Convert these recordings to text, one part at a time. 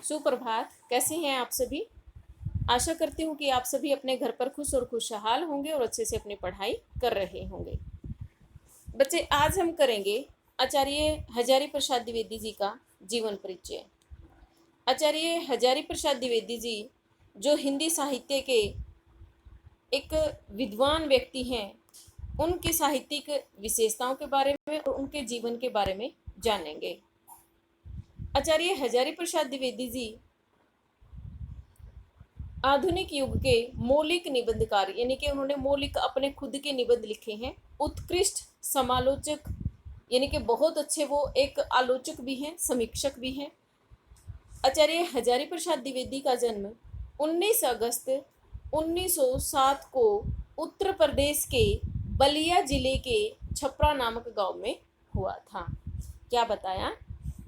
सुप्रभात। कैसे हैं आप सभी? आशा करती हूँ कि आप सभी अपने घर पर खुश और खुशहाल होंगे और अच्छे से अपनी पढ़ाई कर रहे होंगे। बच्चे, आज हम करेंगे आचार्य हजारी प्रसाद द्विवेदी जी का जीवन परिचय। आचार्य हजारी प्रसाद द्विवेदी जी जो हिंदी साहित्य के एक विद्वान व्यक्ति हैं, उनकी साहित्यिक विशेषताओं के बारे में और उनके जीवन के बारे में जानेंगे। आचार्य हजारी प्रसाद द्विवेदी जी आधुनिक युग के मौलिक निबंधकार, यानी कि उन्होंने मौलिक अपने खुद के निबंध लिखे हैं। उत्कृष्ट समालोचक, यानी कि बहुत अच्छे वो एक आलोचक भी हैं, समीक्षक भी हैं। आचार्य हजारी प्रसाद द्विवेदी का जन्म 19 अगस्त 1907 को उत्तर प्रदेश के बलिया जिले के छपरा नामक गांव में हुआ था। क्या बताया?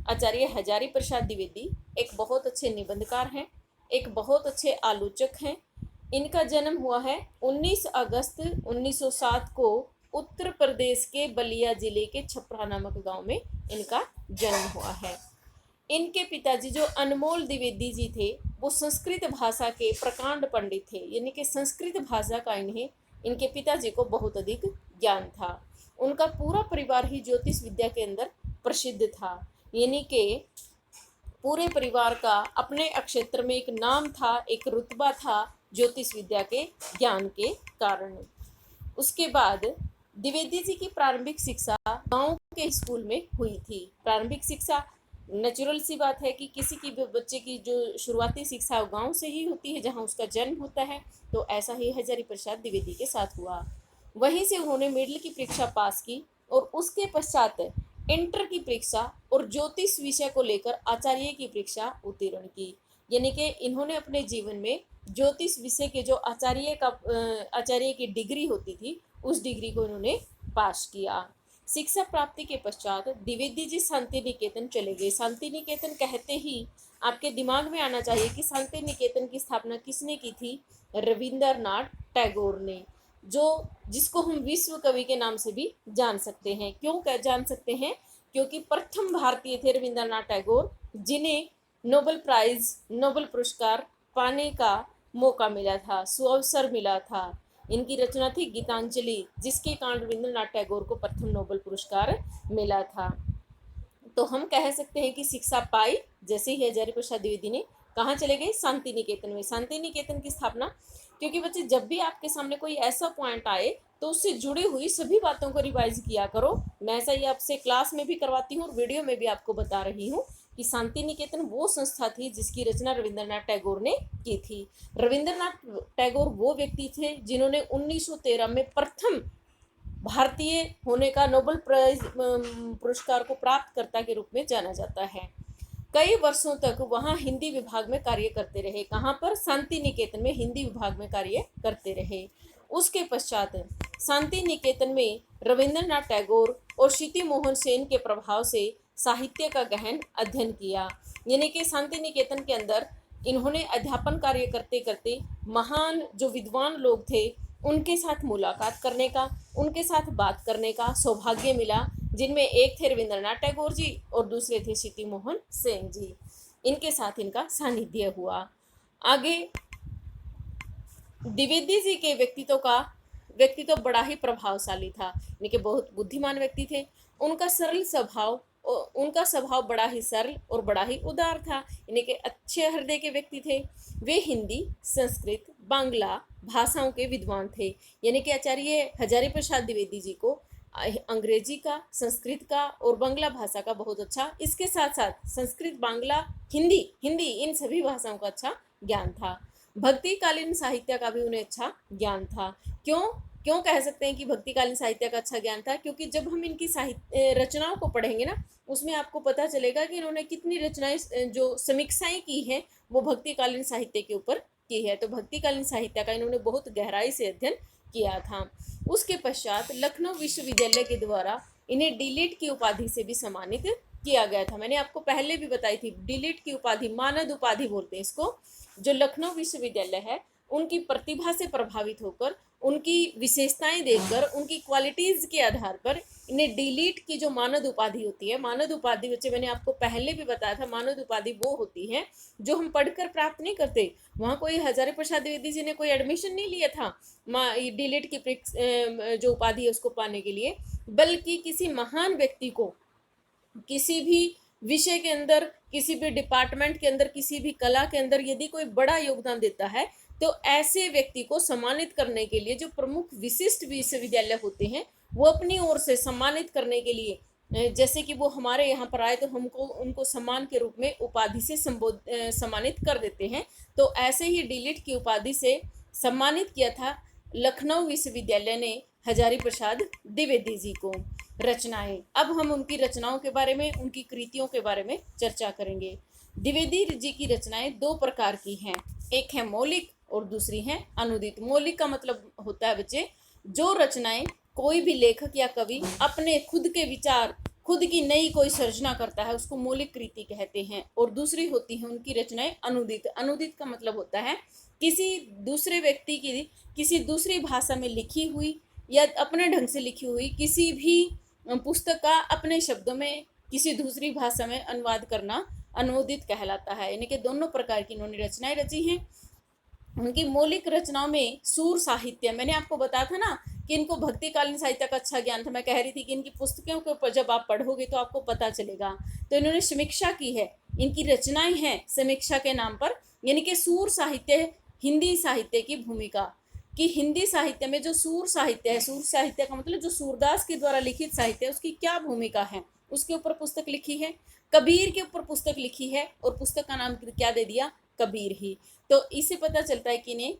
आचार्य हजारी प्रसाद द्विवेदी एक बहुत अच्छे निबंधकार हैं, एक बहुत अच्छे आलोचक हैं। इनका जन्म हुआ है 19 अगस्त 1907 को उत्तर प्रदेश के बलिया जिले के छपरा नामक गांव में इनका जन्म हुआ है। इनके पिताजी जो अनमोल द्विवेदी जी थे, वो संस्कृत भाषा के प्रकांड पंडित थे, यानी कि संस्कृत भाषा का इनके पिताजी को बहुत अधिक ज्ञान था। उनका पूरा परिवार ही ज्योतिष विद्या के अंदर प्रसिद्ध था, यानी कि पूरे परिवार का अपने क्षेत्र में एक नाम था, एक रुतबा था ज्योतिष विद्या के ज्ञान के कारण। उसके बाद द्विवेदी जी की प्रारंभिक शिक्षा गांव के स्कूल में हुई थी। प्रारंभिक शिक्षा, नेचुरल सी बात है कि किसी की बच्चे की जो शुरुआती शिक्षा गांव से ही होती है, जहां उसका जन्म होता है। तो ऐसा ही हजारी प्रसाद द्विवेदी के साथ हुआ। वहीं से उन्होंने मिडिल की परीक्षा पास की और उसके पश्चात इंटर की परीक्षा और ज्योतिष विषय को लेकर आचार्य की परीक्षा उत्तीर्ण की। यानी कि इन्होंने अपने जीवन में ज्योतिष विषय के जो आचार्य की डिग्री होती थी, उस डिग्री को इन्होंने पास किया। शिक्षा प्राप्ति के पश्चात द्विवेदी जी शांति निकेतन चले गए। शांति निकेतन कहते ही आपके दिमाग में आना चाहिए कि शांति निकेतन की स्थापना किसने की थी? रविंद्रनाथ टैगोर ने, जिसको हम विश्व कवि के नाम से भी जान सकते हैं। क्यों जान सकते हैं? क्योंकि प्रथम भारतीय थे रविंद्रनाथ टैगोर, जिन्हें नोबेल पुरस्कार पाने का मौका मिला था, सुअवसर मिला था। इनकी रचना थी गीतांजलि, जिसके कारण रविंद्रनाथ टैगोर को प्रथम नोबेल पुरस्कार मिला था। तो हम कह सकते हैं कि शिक्षा पाई जैसे ही हजारी प्रसाद द्विवेदी ने कहाँ चले गए? शांति निकेतन में। शांति निकेतन की स्थापना, क्योंकि बच्चे जब भी आपके सामने कोई ऐसा पॉइंट आए तो उससे जुड़ी हुई सभी बातों को रिवाइज किया करो। मैं ऐसा ही आपसे क्लास में भी करवाती हूँ और वीडियो में भी आपको बता रही हूँ कि शांति निकेतन वो संस्था थी जिसकी रचना रविंद्रनाथ टैगोर ने की थी। रविंद्रनाथ टैगोर वो व्यक्ति थे जिन्होंने 1913 में प्रथम भारतीय होने का नोबेल प्राइज पुरस्कार को प्राप्त कर्ता के रूप में जाना जाता है। कई वर्षों तक वहाँ हिंदी विभाग में कार्य करते रहे। कहाँ पर? शांति निकेतन में हिंदी विभाग में कार्य करते रहे। उसके पश्चात शांति निकेतन में रविंद्रनाथ टैगोर और सीती मोहन सेन के प्रभाव से साहित्य का गहन अध्ययन किया। यानी कि शांति निकेतन के अंदर इन्होंने अध्यापन कार्य करते करते महान जो विद्वान लोग थे उनके साथ मुलाकात करने का, उनके साथ बात करने का सौभाग्य मिला, जिनमें एक थे रविंद्रनाथ टैगोर जी और दूसरे थे सीती मोहन सेन जी। इनके साथ इनका सानिध्य हुआ। आगे द्विवेदी जी के व्यक्तित्व बड़ा ही प्रभावशाली था, यानी कि बहुत बुद्धिमान व्यक्ति थे। उनका स्वभाव बड़ा ही सरल और बड़ा ही उदार था, यानी कि अच्छे हृदय के व्यक्ति थे। वे हिंदी, संस्कृत, बांग्ला भाषाओं के विद्वान थे। यानी कि आचार्य हजारी प्रसाद द्विवेदी जी को अंग्रेजी का, संस्कृत का और बांग्ला भाषा का बहुत अच्छा, इसके साथ साथ संस्कृत, बांग्ला, हिंदी इन सभी भाषाओं का अच्छा ज्ञान था। भक्तिकालीन साहित्य का भी उन्हें अच्छा ज्ञान था। क्यों कह सकते हैं कि भक्तिकालीन साहित्य का अच्छा ज्ञान था? क्योंकि जब हम इनकी साहित्य रचनाओं को पढ़ेंगे ना, उसमें आपको पता चलेगा कि इन्होंने कितनी रचनाएं, जो समीक्षाएं की हैं, वो भक्तिकालीन साहित्य के ऊपर की है। तो भक्तिकालीन साहित्य का इन्होंने बहुत गहराई से अध्ययन किया था। उसके पश्चात लखनऊ विश्वविद्यालय के द्वारा इन्हें डीलिट की उपाधि से भी सम्मानित किया गया था। मैंने आपको पहले भी बताई थी, डीलिट की उपाधि, मानद उपाधि बोलते हैं इसको। जो लखनऊ विश्वविद्यालय है, उनकी प्रतिभा से प्रभावित होकर उनकी विशेषताएं देखकर, उनकी क्वालिटीज के आधार पर इन्हें डिलीट की जो मानद उपाधि होती है, मानद उपाधि बच्चे मैंने आपको पहले भी बताया था, मानद उपाधि वो होती है जो हम पढ़कर प्राप्त नहीं करते। वहाँ कोई हजारी प्रसाद द्विवेदी जी ने कोई एडमिशन नहीं लिया था डिलीट की जो उपाधि है उसको पाने के लिए, बल्कि किसी महान व्यक्ति को किसी भी विषय के अंदर, किसी भी डिपार्टमेंट के अंदर, किसी भी कला के अंदर यदि कोई बड़ा योगदान देता है तो ऐसे व्यक्ति को सम्मानित करने के लिए जो प्रमुख विशिष्ट विश्वविद्यालय होते हैं वो अपनी ओर से सम्मानित करने के लिए, जैसे कि वो हमारे यहाँ पर आए तो हमको उनको सम्मान के रूप में उपाधि से सम्मानित कर देते हैं। तो ऐसे ही डिलीट की उपाधि से सम्मानित किया था लखनऊ विश्वविद्यालय ने हजारी प्रसाद द्विवेदी जी को। रचनाएं, अब हम उनकी रचनाओं के बारे में, उनकी कृतियों के बारे में चर्चा करेंगे। द्विवेदी जी की रचनाएं दो प्रकार की हैं, एक है मौलिक और दूसरी है अनुदित। मौलिक का मतलब होता है बच्चे जो रचनाएं कोई भी लेखक या कवि अपने खुद के विचार, खुद की नई कोई सर्जना करता है उसको मौलिक कृति कहते हैं। और दूसरी होती है उनकी रचनाएं अनुदित। अनुदित का मतलब होता है किसी दूसरे व्यक्ति की किसी दूसरी भाषा में लिखी हुई या अपने ढंग से लिखी हुई किसी भी पुस्तक का अपने शब्दों में किसी दूसरी भाषा में अनुवाद करना अनुदित कहलाता है। यानी कि दोनों प्रकार की इन्होंने रचनाएं रची हैं। उनकी मौलिक रचनाओं में सूर साहित्य, मैंने आपको बताया था ना कि इनको भक्तिकालीन साहित्य का अच्छा ज्ञान था। मैं कह रही थी कि इनकी पुस्तकों के ऊपर जब आप पढ़ोगे तो आपको पता चलेगा। तो इन्होंने समीक्षा की है, इनकी रचनाएं हैं समीक्षा के नाम पर। यानी कि सूर साहित्य, हिंदी साहित्य की भूमिका, कि हिंदी साहित्य में जो सूर साहित्य है, सूर साहित्य का मतलब जो सूरदास के द्वारा लिखित साहित्य है उसकी क्या भूमिका है, उसके ऊपर पुस्तक लिखी है। कबीर के ऊपर पुस्तक लिखी है और पुस्तक का नाम क्या दे दिया, कबीर ही। तो इससे पता चलता है कि इन्हें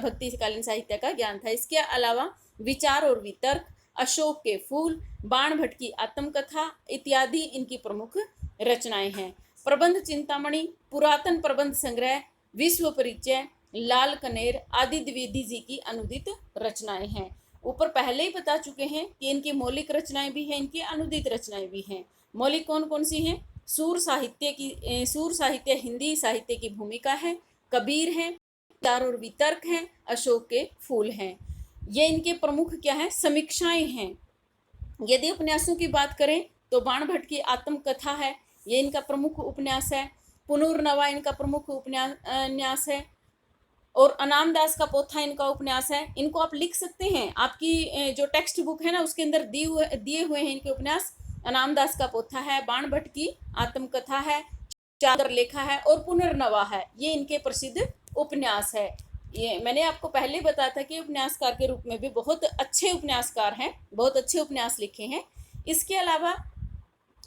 भक्तिकालीन साहित्य का ज्ञान था। इसके अलावा विचार और वितर्क, अशोक के फूल, बाण भट्ट की आत्मकथा इत्यादि इनकी प्रमुख रचनाएं हैं। प्रबंध चिंतामणि, पुरातन प्रबंध संग्रह, विश्व परिचय, लाल कनेर आदि द्विवेदी जी की अनुदित रचनाएं हैं। ऊपर पहले ही बता चुके हैं कि इनकी मौलिक रचनाएं भी हैं, इनकी अनुदित रचनाएं भी हैं। मौलिक कौन कौन सी हैं? सूर साहित्य हिंदी साहित्य की भूमिका है, कबीर हैं, विचार और वितर्क हैं, अशोक के फूल हैं। ये इनके प्रमुख क्या हैं? समीक्षाएं हैं। यदि उपन्यासों की बात करें तो बाण भट्ट की आत्मकथा है, ये इनका प्रमुख उपन्यास है। पुनर्नवा इनका प्रमुख उपन्यास है और अनामदास का पोथा इनका उपन्यास है। इनको आप लिख सकते हैं, आपकी जो टेक्स्ट बुक है ना उसके अंदर दिए हुए हैं इनके उपन्यास। अनामदास का पोथा है, बाण भट्ट की आत्मकथा है, चादर लेखा है और पुनर्नवा है, ये इनके प्रसिद्ध उपन्यास है। ये मैंने आपको पहले बताया था कि उपन्यासकार के रूप में भी बहुत अच्छे उपन्यासकार हैं, बहुत अच्छे उपन्यास लिखे हैं। इसके अलावा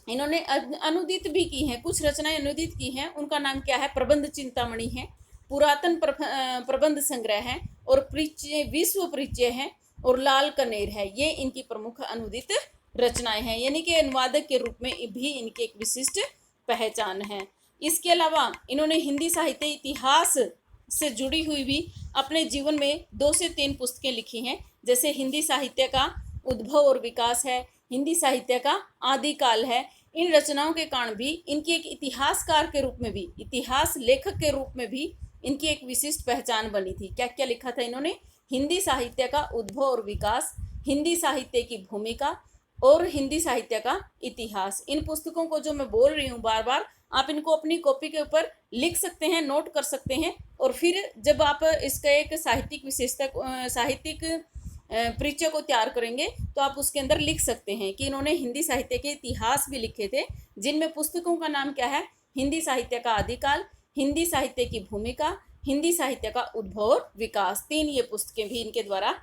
इन्होंने अनुदित भी की हैं, कुछ रचनाएं अनुदित की हैं। उनका नाम क्या है? प्रबंध चिंतामणि है, पुरातन प्रबंध संग्रह है और विश्व परिचय है और लाल कनेर है। ये इनकी प्रमुख अनुदित रचनाएं हैं, यानी कि अनुवादक के रूप में भी इनकी एक विशिष्ट पहचान है। इसके अलावा इन्होंने हिंदी साहित्य इतिहास से जुड़ी हुई भी अपने जीवन में 2 से 3 पुस्तकें लिखी हैं। जैसे हिंदी साहित्य का उद्भव और विकास है, हिंदी साहित्य का आदिकाल है। इन रचनाओं के कारण भी इनकी एक इतिहासकार के रूप में भी, इतिहास लेखक के रूप में भी इनकी एक विशिष्ट पहचान बनी थी। क्या क्या लिखा था इन्होंने? हिंदी साहित्य का उद्भव और विकास, हिंदी साहित्य की भूमिका और हिंदी साहित्य का इतिहास। इन पुस्तकों को जो मैं बोल रही हूँ बार बार, आप इनको अपनी कॉपी के ऊपर लिख सकते हैं, नोट कर सकते हैं और फिर जब आप इसका एक साहित्यिक परिचय को तैयार करेंगे तो आप उसके अंदर लिख सकते हैं कि इन्होंने हिंदी साहित्य के इतिहास भी लिखे थे, जिनमें पुस्तकों का नाम क्या है? हिंदी साहित्य का आदिकाल, हिंदी साहित्य की भूमिका, हिंदी साहित्य का उद्भव और विकास। 3 ये पुस्तकें भी इनके द्वारा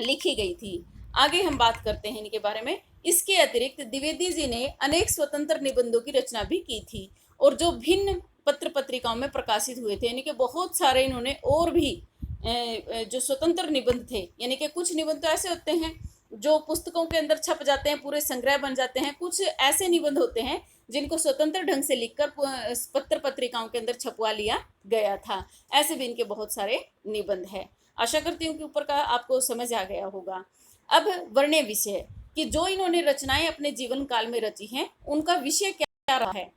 लिखी गई थी। आगे हम बात करते हैं इनके बारे में। इसके अतिरिक्त द्विवेदी जी ने अनेक स्वतंत्र निबंधों की रचना भी की थी और जो भिन्न पत्र पत्रिकाओं में प्रकाशित हुए थे। यानी कि बहुत सारे इन्होंने और भी जो स्वतंत्र निबंध थे, यानी कि कुछ निबंध तो ऐसे होते हैं जो पुस्तकों के अंदर छप जाते हैं, पूरे संग्रह बन जाते हैं। कुछ ऐसे निबंध होते हैं जिनको स्वतंत्र ढंग से लिखकर पत्र पत्रिकाओं के अंदर छपवा लिया गया था। ऐसे भी इनके बहुत सारे निबंध हैं। आशा करती हूँ कि ऊपर का आपको समझ आ गया होगा। अब वर्ण्य विषय कि जो इन्होंने रचनाएं अपने जीवन काल में रची हैं उनका विषय क्या रहा है,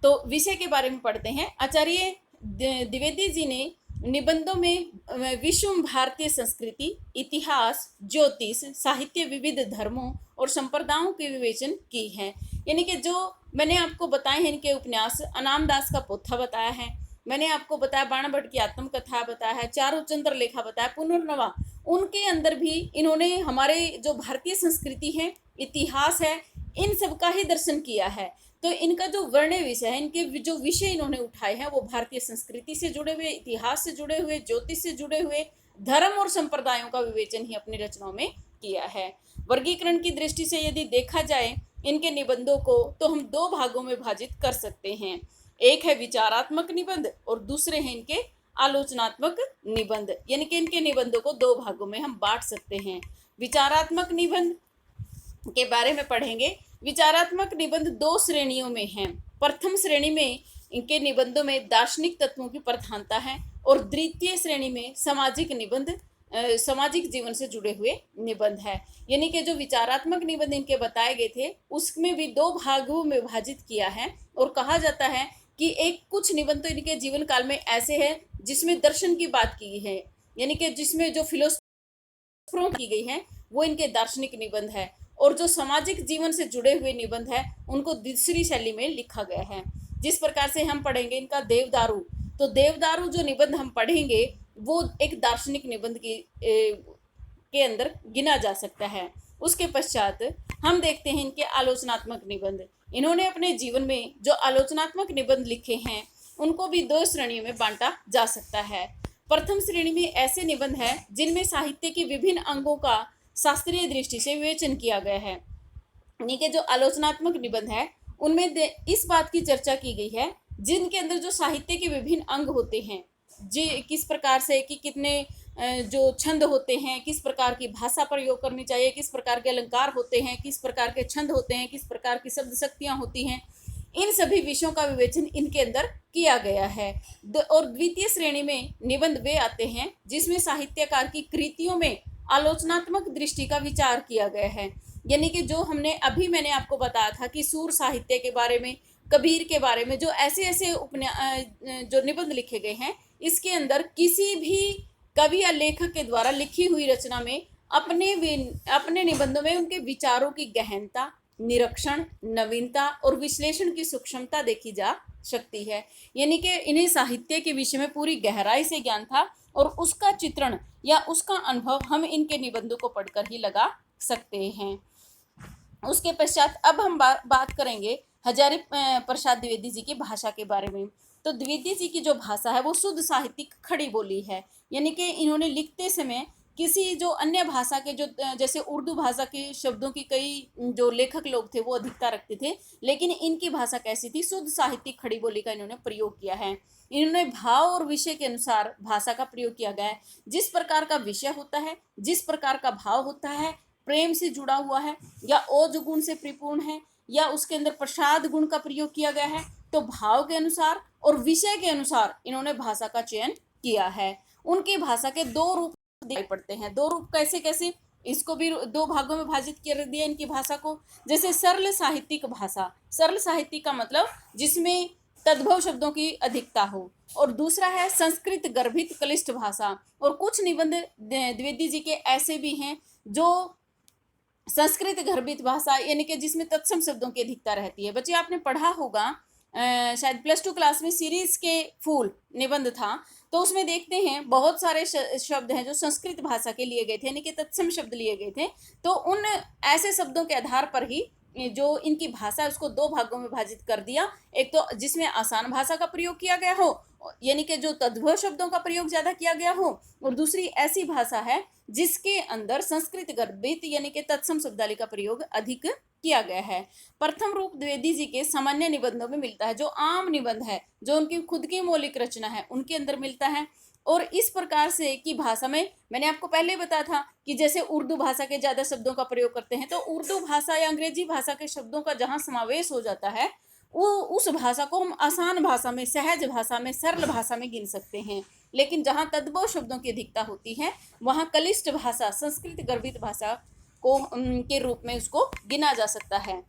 तो विषय के बारे में पढ़ते हैं। आचार्य द्विवेदी जी ने निबंधों में विश्व भारतीय संस्कृति, इतिहास, ज्योतिष, साहित्य, विविध धर्मों और संप्रदायों के विवेचन की है। यानी कि जो मैंने आपको बताए हैं इनके उपन्यास, अनाम दास का पोथा बताया है, मैंने आपको बताया बाण भट्ट की आत्मकथा बताया है, चारू चंद्र लेखा बताया, पुनर्नवा, उनके अंदर भी इन्होंने हमारे जो भारतीय संस्कृति है, इतिहास है, इन सब का ही दर्शन किया है। तो इनका जो वर्ण्य विषय है, इनके जो विषय इन्होंने उठाए हैं वो भारतीय संस्कृति से जुड़े हुए, इतिहास से जुड़े हुए, ज्योतिष से जुड़े हुए, धर्म और संप्रदायों का विवेचन ही अपनी रचनाओं में किया है। वर्गीकरण की दृष्टि से यदि देखा जाए इनके निबंधों को तो हम दो भागों में विभाजित कर सकते हैं। एक है विचारात्मक निबंध और दूसरे हैं इनके आलोचनात्मक निबंध। यानी कि इनके निबंधों को दो भागों में हम बांट सकते हैं। विचारात्मक निबंध के बारे में पढ़ेंगे। विचारात्मक निबंध दो श्रेणियों में हैं। प्रथम श्रेणी में इनके निबंधों में दार्शनिक तत्वों की प्रधानता है और द्वितीय श्रेणी में सामाजिक निबंध, सामाजिक जीवन से जुड़े हुए निबंध है। यानी कि जो विचारात्मक निबंध इनके बताए गए थे उसमें भी दो भागों में विभाजित किया है और कहा जाता है कि एक कुछ निबंध तो इनके जीवन काल में ऐसे हैं जिसमें दर्शन की बात की है, यानी कि जिसमें जो फिलोसफरों की गई है वो इनके दार्शनिक निबंध है, और जो सामाजिक जीवन से जुड़े हुए निबंध है उनको दूसरी शैली में लिखा गया है। जिस प्रकार से हम पढ़ेंगे इनका देवदारू, तो देवदारू जो निबंध हम पढ़ेंगे वो एक दार्शनिक निबंध के अंदर गिना जा सकता है। उसके पश्चात हम देखते हैं इनके आलोचनात्मक निबंध। इन्होंने अपने जीवन में जो आलोचनात्मक निबंध लिखे हैं उनको भी दो श्रेणियों में बांटा जा सकता है। प्रथम श्रेणी में ऐसे निबंध है जिनमें साहित्य के विभिन्न अंगों का शास्त्रीय दृष्टि से विवेचन किया गया है। यानी कि जो आलोचनात्मक निबंध है उनमें इस बात की चर्चा की गई है जिनके अंदर जो साहित्य के विभिन्न अंग होते हैं, जी किस प्रकार से कि कितने जो छंद होते हैं, किस प्रकार की भाषा प्रयोग करनी चाहिए, किस प्रकार के अलंकार होते हैं, किस प्रकार के छंद होते हैं, किस प्रकार की शब्द शक्तियाँ होती हैं, इन सभी विषयों का विवेचन इनके अंदर किया गया है। और द्वितीय श्रेणी में निबंध वे आते हैं जिसमें साहित्यकार की कृतियों में आलोचनात्मक दृष्टि का विचार किया गया है। यानी कि जो मैंने आपको बताया था कि सूर साहित्य के बारे में, कबीर के बारे में जो ऐसे ऐसे जो निबंध लिखे गए हैं, इसके अंदर किसी भी कवि या लेखक के द्वारा लिखी हुई रचना में अपने निबंधों में उनके विचारों की गहनता, निरीक्षण, नवीनता और विश्लेषण की सूक्ष्मता देखी जा सकती है। यानी कि इन्हें साहित्य के विषय में पूरी गहराई से ज्ञान था और उसका चित्रण या उसका अनुभव हम इनके निबंधों को पढ़कर ही लगा सकते हैं। उसके पश्चात अब हम बात करेंगे हजारी प्रसाद द्विवेदी जी की भाषा के बारे में। तो द्विवेदी जी की जो भाषा है वो शुद्ध साहित्यिक खड़ी बोली है। यानी कि इन्होंने लिखते समय किसी जो अन्य भाषा के जो जैसे उर्दू भाषा के शब्दों की कई जो लेखक लोग थे वो अधिकता रखते थे, लेकिन इनकी भाषा कैसी थी, शुद्ध साहित्यिक खड़ी बोली का इन्होंने प्रयोग किया है। इन्होंने भाव और विषय के अनुसार भाषा का प्रयोग किया गया है। जिस प्रकार का विषय होता है, जिस प्रकार का भाव होता है, प्रेम से जुड़ा हुआ है या ओज गुण से परिपूर्ण है या उसके अंदर प्रसाद गुण का प्रयोग किया गया है, तो भाव के अनुसार और विषय के अनुसार इन्होंने भाषा का चयन किया है। उनकी भाषा के दो रूप दिखाई पड़ते हैं। दो रूप कैसे कैसे, इसको भी दो भागों में विभाजित कर दिया इनकी भाषा को। जैसे सरल साहित्यिक भाषा, सरल साहित्य का मतलब जिसमें तद्भव शब्दों की अधिकता हो, और दूसरा है संस्कृत गर्भित क्लिष्ट भाषा। और कुछ निबंध द्विवेदी जी के ऐसे भी हैं जो संस्कृत गर्भित भाषा, यानी कि जिसमें तत्सम शब्दों की अधिकता रहती है। बच्चे आपने पढ़ा होगा शायद +2 क्लास में सीरीज के फूल निबंध था, तो उसमें देखते हैं बहुत सारे शब्द हैं जो संस्कृत भाषा के लिए गए थे, यानी कि तत्सम शब्द लिए गए थे। तो उन ऐसे शब्दों के आधार पर ही जो इनकी भाषा है उसको दो भागों में विभाजित कर दिया। एक तो जिसमें आसान भाषा का प्रयोग किया गया हो, यानी कि जो तद्भव शब्दों का प्रयोग ज़्यादा किया गया हो, और दूसरी ऐसी भाषा है जिसके अंदर संस्कृत गर्भित यानी कि तत्सम शब्दावली का प्रयोग अधिक किया गया है। प्रथम रूप द्विवेदी जी के सामान्य निबंधों में मिलता है, जो आम निबंध है, जो उनकी खुद की मौलिक रचना है, उनके अंदर मिलता है। और इस प्रकार से की भाषा में मैंने आपको पहले बताया था कि जैसे उर्दू भाषा के ज़्यादा शब्दों का प्रयोग करते हैं, तो उर्दू भाषा या अंग्रेजी भाषा के शब्दों का जहाँ समावेश हो जाता है वो उस भाषा को हम आसान भाषा में, सहज भाषा में, सरल भाषा में गिन सकते हैं। लेकिन जहाँ तद्भव शब्दों की अधिकता होती है वहाँ क्लिष्ट भाषा, संस्कृत गर्भित भाषा को के रूप में उसको गिना जा सकता है।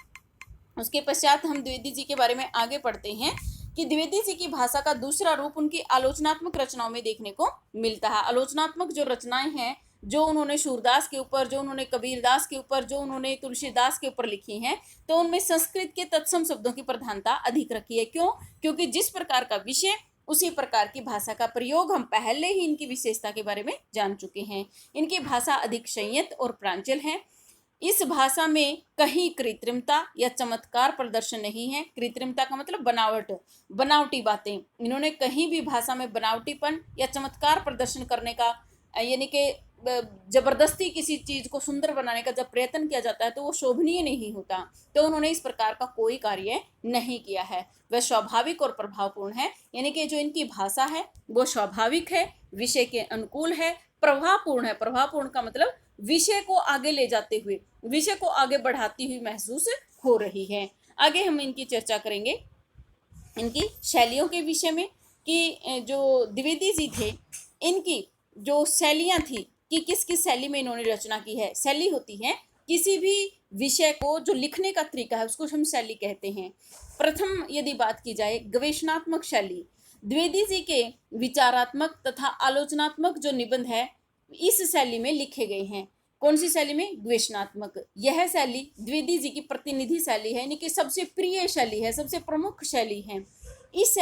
उसके पश्चात हम द्विवेदी जी के बारे में आगे पढ़ते हैं कि द्विवेदी जी की भाषा का दूसरा रूप उनकी आलोचनात्मक रचनाओं में देखने को मिलता है। आलोचनात्मक जो रचनाएं हैं, जो उन्होंने सूरदास के ऊपर, जो उन्होंने कबीरदास के ऊपर, जो उन्होंने तुलसीदास के ऊपर लिखी हैं, तो उनमें संस्कृत के तत्सम शब्दों की प्रधानता अधिक रखी है। क्यों? क्योंकि जिस प्रकार का विषय उसी प्रकार की भाषा का प्रयोग, हम पहले ही इनकी विशेषता के बारे में जान चुके हैं। इनकी भाषा अधिक संयत और प्रांजल है। इस भाषा में कहीं कृत्रिमता या चमत्कार प्रदर्शन नहीं है। कृत्रिमता का मतलब बनावट, बनावटी बातें। इन्होंने कहीं भी भाषा में बनावटीपन या चमत्कार प्रदर्शन करने का, यानी कि जबरदस्ती किसी चीज को सुंदर बनाने का जब प्रयत्न किया जाता है तो वो शोभनीय नहीं होता। तो उन्होंने इस प्रकार का कोई कार्य नहीं किया है। वह स्वाभाविक और प्रभावपूर्ण है, यानी कि जो इनकी भाषा है वो स्वाभाविक है, विषय के अनुकूल है, प्रभावपूर्ण है। प्रभावपूर्ण का मतलब विषय को आगे ले जाते हुए, विषय को आगे बढ़ाती हुई महसूस हो रही है। आगे हम इनकी चर्चा करेंगे इनकी शैलियों के विषय में, कि जो द्विवेदी जी थे, इनकी जो शैलियां थी कि किस किस शैली में इन्होंने रचना की है। शैली होती है किसी भी विषय को जो लिखने का तरीका है, उसको हम शैली कहते हैं। प्रथम यदि बात की जाए गवेषणात्मक शैली, द्विवेदी जी के विचारात्मक तथा आलोचनात्मक जो निबंध है इस शैली में लिखे गए हैं। कौन सी शैली में? गवेषणात्मक। यह शैली द्विवेदी जी की प्रतिनिधि शैली है, यानी कि सबसे प्रिय शैली है, सबसे प्रमुख शैली है। इस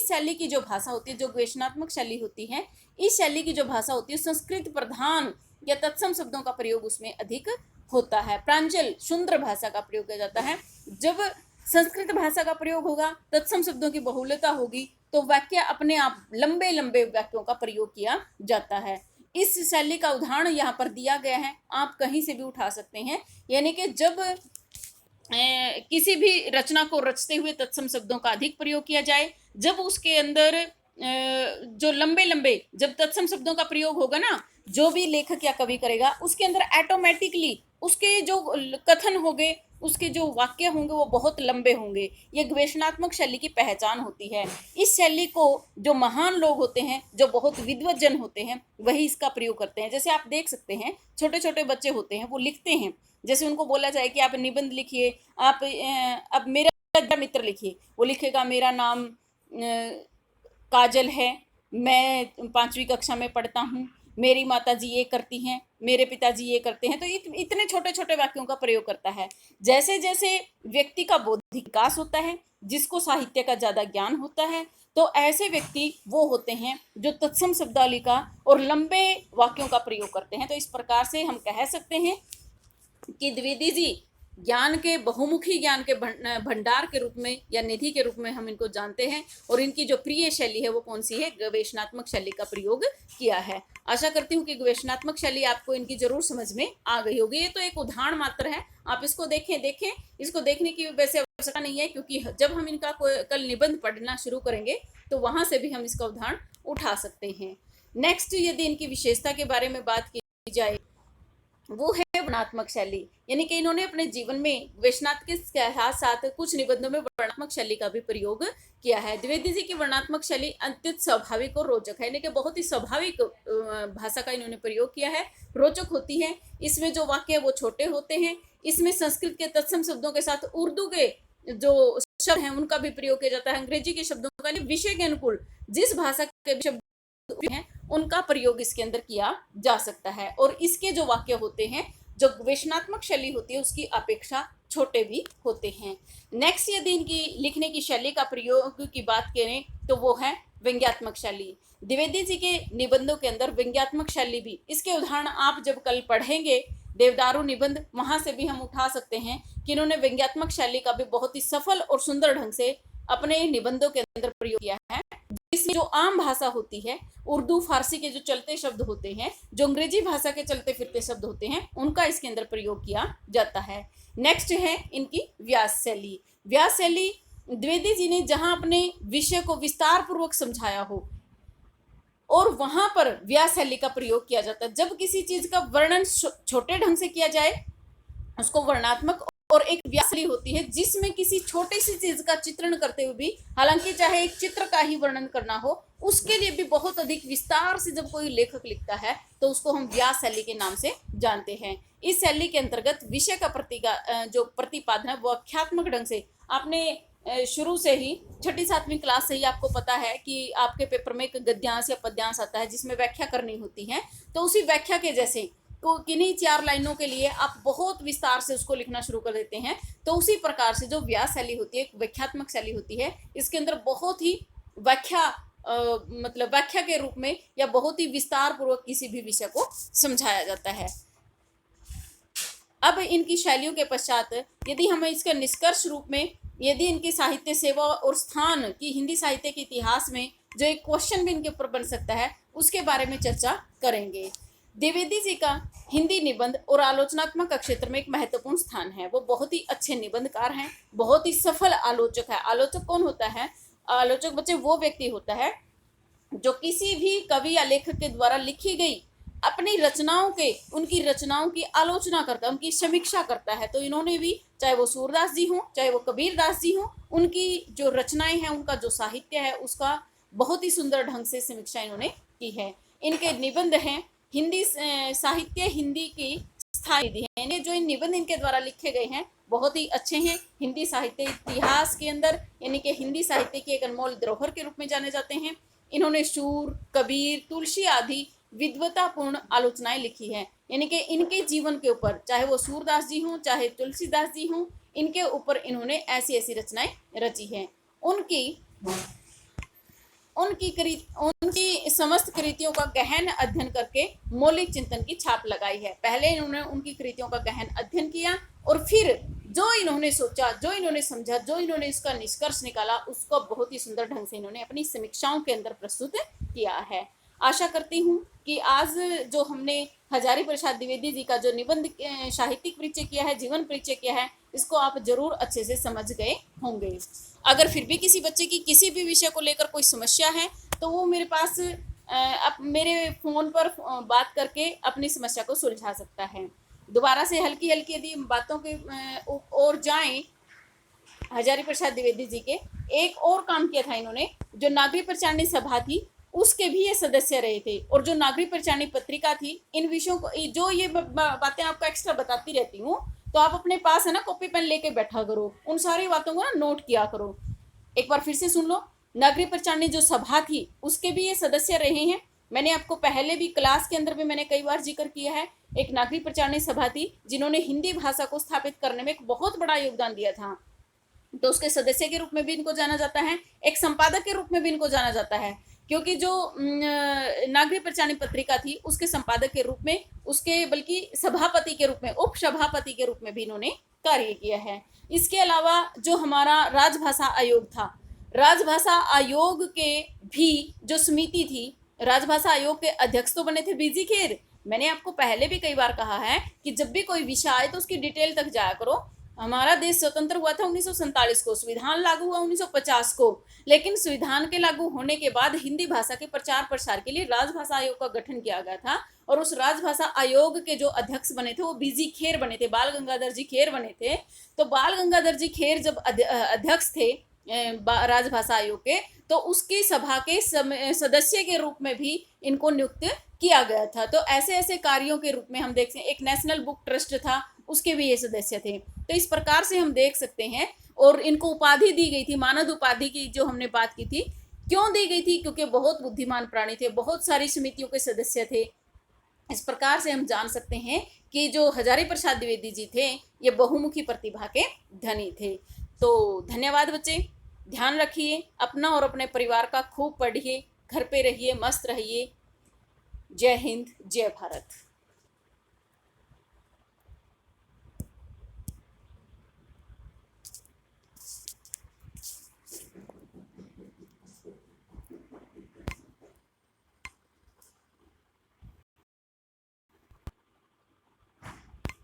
शैली की जो भाषा होती है, जो गवेषणात्मक शैली होती है, इस शैली की जो भाषा होती है संस्कृत प्रधान या तत्सम शब्दों का प्रयोग उसमें अधिक होता है। प्रांजल, सुंदर भाषा का प्रयोग किया जाता है। जब संस्कृत भाषा का प्रयोग होगा, तत्सम शब्दों की बहुलता होगी, तो वाक्य अपने आप लंबे लंबे वाक्यों का प्रयोग किया जाता है। इस शैली का उदाहरण यहाँ पर दिया गया है, आप कहीं से भी उठा सकते हैं। यानी कि जब किसी भी रचना को रचते हुए तत्सम शब्दों का अधिक प्रयोग किया जाए, जब उसके अंदर जो लंबे लंबे जब तत्सम शब्दों का प्रयोग होगा ना, जो भी लेखक या कवि करेगा उसके अंदर ऑटोमेटिकली उसके जो कथन होंगे, उसके जो वाक्य होंगे वो बहुत लंबे होंगे। ये गवेषणात्मक शैली की पहचान होती है। इस शैली को जो महान लोग होते हैं, जो बहुत विद्वत जन होते हैं, वही इसका प्रयोग करते हैं। जैसे आप देख सकते हैं छोटे छोटे बच्चे होते हैं, वो लिखते हैं। जैसे उनको बोला जाए कि आप निबंध लिखिए, आप अब मेरा मित्र लिखिए, वो लिखेगा मेरा नाम काजल है, मैं 5वीं कक्षा में पढ़ता हूँ, मेरी माता जी ये करती हैं, मेरे पिताजी ये करते हैं। तो इतने छोटे छोटे वाक्यों का प्रयोग करता है। जैसे जैसे व्यक्ति का बौद्धिक विकास होता है, जिसको साहित्य का ज़्यादा ज्ञान होता है, तो ऐसे व्यक्ति वो होते हैं जो तत्सम शब्दावली का और लंबे वाक्यों का प्रयोग करते हैं। तो इस प्रकार से हम कह सकते हैं कि द्विवेदी जी ज्ञान के बहुमुखी, ज्ञान के भंडार के रूप में या निधि के रूप में हम इनको जानते हैं। और इनकी जो प्रिय शैली है वो कौन सी है? गवेषणात्मक शैली का प्रयोग किया है। आशा करती हूँ कि गवेषणात्मक शैली आपको इनकी जरूर समझ में आ गई होगी। ये तो एक उदाहरण मात्र है, आप इसको देखें इसको देखने की वैसे आवश्यकता नहीं है, क्योंकि जब हम इनका कल निबंध पढ़ना शुरू करेंगे तो वहां से भी हम इसका उदाहरण उठा सकते हैं। नेक्स्ट, यदि इनकी विशेषता के बारे में बात की जाए, वो है वर्णनात्मक शैली। यानी कि इन्होंने अपने जीवन में गवेषणात्मक के साथ साथ कुछ निबंधों में वर्णनात्मक शैली का भी प्रयोग किया है। द्विवेदी जी की वर्णनात्मक शैली अत्यंत स्वाभाविक और रोचक है, यानी कि बहुत ही स्वाभाविक भाषा का इन्होंने प्रयोग किया है, रोचक होती है। इसमें जो वाक्य है वो छोटे होते हैं। इसमें संस्कृत के तत्सम शब्दों के साथ उर्दू के जो शब्द हैं उनका भी प्रयोग किया जाता है। अंग्रेजी के शब्दों का विषय के अनुकूल जिस भाषा के शब्द हैं उनका प्रयोग इसके अंदर किया जा सकता है। और इसके जो वाक्य होते हैं, जो गवेषणात्मक शैली होती है, उसकी अपेक्षा छोटे भी होते हैं। नेक्स्ट, यदि इनकी लिखने की शैली का प्रयोग की बात करें तो वो है व्यंग्यात्मक शैली। द्विवेदी जी के निबंधों के अंदर व्यंग्यात्मक शैली भी, इसके उदाहरण आप जब कल पढ़ेंगे देवदारू निबंध, वहां से भी हम उठा सकते हैं कि इन्होंने व्यंग्यात्मक शैली का भी बहुत ही सफल और सुंदर ढंग से अपने निबंधों के अंदर प्रयोग किया है। इसमें जो आम भाषा होती है, उर्दू फारसी के जो चलते शब्द होते हैं, जो अंग्रेजी भाषा के चलते फिरते शब्द होते हैं, उनका इसके अंदर प्रयोग किया जाता है। नेक्स्ट है इनकी व्यास शैली। व्यास शैली, द्विवेदी जी ने जहां अपने विषय को विस्तार पूर्वक समझाया हो और वहां पर व्यास शैली का प्रयोग किया जाता है। जब किसी चीज का वर्णन छोटे ढंग से किया जाए उसको वर्णनात्मक, और एक व्यास शैली होती है जिसमें किसी छोटी सी चीज का चित्रण करते हुए भी, हालांकि चाहे एक चित्र का ही वर्णन करना हो, उसके लिए भी बहुत अधिक विस्तार से जब कोई लेखक लिखता है तो उसको हम व्यास शैली के नाम से जानते हैं। इस शैली के अंतर्गत विषय का जो प्रतिपादन है वो व्याख्यात्मक ढंग से, आपने शुरू से ही छठी सातवीं क्लास से ही आपको पता है कि आपके पेपर में एक गद्यांश या पद्यांश आता है जिसमें व्याख्या करनी होती है। तो उसी व्याख्या के जैसे को किन्हीं 4 लाइनों के लिए आप बहुत विस्तार से उसको लिखना शुरू कर देते हैं। तो उसी प्रकार से जो व्यास शैली होती है, एक व्याख्यात्मक शैली होती है, इसके अंदर बहुत ही व्याख्या मतलब व्याख्या के रूप में या बहुत ही विस्तार पूर्वक किसी भी विषय को समझाया जाता है। अब इनकी शैलियों के पश्चात यदि हमें इसका निष्कर्ष रूप में यदि इनकी साहित्य सेवा और स्थान की हिंदी साहित्य के इतिहास में जो एक क्वेश्चन भी इनके ऊपर बन सकता है उसके बारे में चर्चा करेंगे। द्विवेदी जी का हिंदी निबंध और आलोचनात्मक क्षेत्र में एक महत्वपूर्ण स्थान है। वो बहुत ही अच्छे निबंधकार हैं, बहुत ही सफल आलोचक है। आलोचक कौन होता है? आलोचक बच्चे वो व्यक्ति होता है जो किसी भी कवि या लेखक के द्वारा लिखी गई अपनी रचनाओं के उनकी रचनाओं की आलोचना करता है, उनकी समीक्षा करता है। तो इन्होंने भी, चाहे वो सूरदास जी हों, चाहे वो कबीर दास जी हों, उनकी जो रचनाएं हैं, उनका जो साहित्य है, उसका बहुत ही सुंदर ढंग से समीक्षा इन्होंने की है। इनके निबंध हैं हिंदी साहित्य हिंदी की स्थायी निधि है। जो इन निबंध इनके द्वारा लिखे गए हैं बहुत ही अच्छे हैं। हिंदी साहित्य इतिहास के अंदर यानी कि हिंदी साहित्य की एक अनमोल धरोहर के रूप में जाने जाते हैं। इन्होंने शूर, कबीर, तुलसी आदि विद्वतापूर्ण आलोचनाएं लिखी हैं। यानी कि इनके जीवन के ऊपर, चाहे वो सूरदास जी हों, चाहे तुलसीदास जी हों, इनके ऊपर इन्होंने ऐसी ऐसी रचनाएं रची हैं। उनकी समस्त कृतियों का गहन अध्ययन करके मौलिक चिंतन की छाप लगाई है। पहले इन्होंने उनकी कृतियों का गहन अध्ययन किया और फिर जो इन्होंने सोचा, जो इन्होंने समझा, जो इन्होंने इसका निष्कर्ष निकाला, उसको बहुत ही सुंदर ढंग से इन्होंने अपनी समीक्षाओं के अंदर प्रस्तुत किया है। आशा करती हूँ कि आज जो हमने हजारी प्रसाद द्विवेदी जी का जो निबंध साहित्यिक परिचय किया है, जीवन परिचय किया है, इसको आप जरूर अच्छे से समझ गए होंगे। अगर फिर भी किसी बच्चे की किसी भी विषय को लेकर कोई समस्या है तो वो मेरे पास मेरे फ़ोन पर बात करके अपनी समस्या को सुलझा सकता है। दोबारा से हल्की हल्की यदि बातों के और जाएं, हजारी प्रसाद द्विवेदी जी के एक और काम किया था इन्होंने, जो नागरिक प्रचारणी सभा थी उसके भी ये सदस्य रहे थे। और जो नागरिक प्रचारणी पत्रिका थी, इन विषयों को जो ये बातें आपको एक्स्ट्रा बताती रहती हूँ, तो आप अपने पास है ना कॉपी पेन लेके बैठा करो, उन सारी बातों को ना नोट किया करो। एक बार फिर से सुन लो, नागरिक प्रचारणी जो सभा थी उसके भी ये सदस्य रहे हैं। मैंने आपको पहले भी क्लास के अंदर भी मैंने कई बार जिक्र किया है। एक नागरिक प्रचारणी सभा थी जिन्होंने हिंदी भाषा को स्थापित करने में एक बहुत बड़ा योगदान दिया था। तो उसके सदस्य के रूप में भी इनको जाना जाता है, एक संपादक के रूप में भी इनको जाना जाता है, क्योंकि जो नागरिक प्रचारणी पत्रिका थी उसके संपादक के रूप में, उसके बल्कि सभापति के रूप में, उप सभापति के रूप में भी इन्होंने कार्य किया है। इसके अलावा जो हमारा राजभाषा आयोग था, राजभाषा आयोग के भी जो समिति थी, राजभाषा आयोग के अध्यक्ष तो बने थे बीजी खेर। मैंने आपको पहले भी कई बार कहा है कि जब भी कोई विषय आए तो उसकी डिटेल तक जाया करो। हमारा देश स्वतंत्र हुआ था 1947 को, संविधान लागू हुआ 1950 को, लेकिन संविधान के लागू होने के बाद हिंदी भाषा के प्रचार प्रसार के लिए राजभाषा आयोग का गठन किया गया था। और उस राजभाषा आयोग के जो अध्यक्ष बने थे वो बीजी खेर बने थे, बाल गंगाधर जी खेर बने थे। तो बाल गंगाधर जी खेर जब अध्यक्ष थे राजभाषा आयोग के, तो उसकी सभा के सदस्य के रूप में भी इनको नियुक्त किया गया था। तो ऐसे ऐसे कार्यों के रूप में हम देखते हैं। एक नेशनल बुक ट्रस्ट था, उसके भी ये सदस्य थे। तो इस प्रकार से हम देख सकते हैं। और इनको उपाधि दी गई थी, मानद उपाधि की जो हमने बात की थी, क्यों दी गई थी? क्योंकि बहुत बुद्धिमान प्राणी थे, बहुत सारी समितियों के सदस्य थे। इस प्रकार से हम जान सकते हैं कि जो हजारी प्रसाद द्विवेदी जी थे ये बहुमुखी प्रतिभा के धनी थे। तो धन्यवाद बच्चे, ध्यान रखिए अपना और अपने परिवार का, खूब पढ़िए, घर पे रहिए, मस्त रहिए। जय हिंद, जय भारत।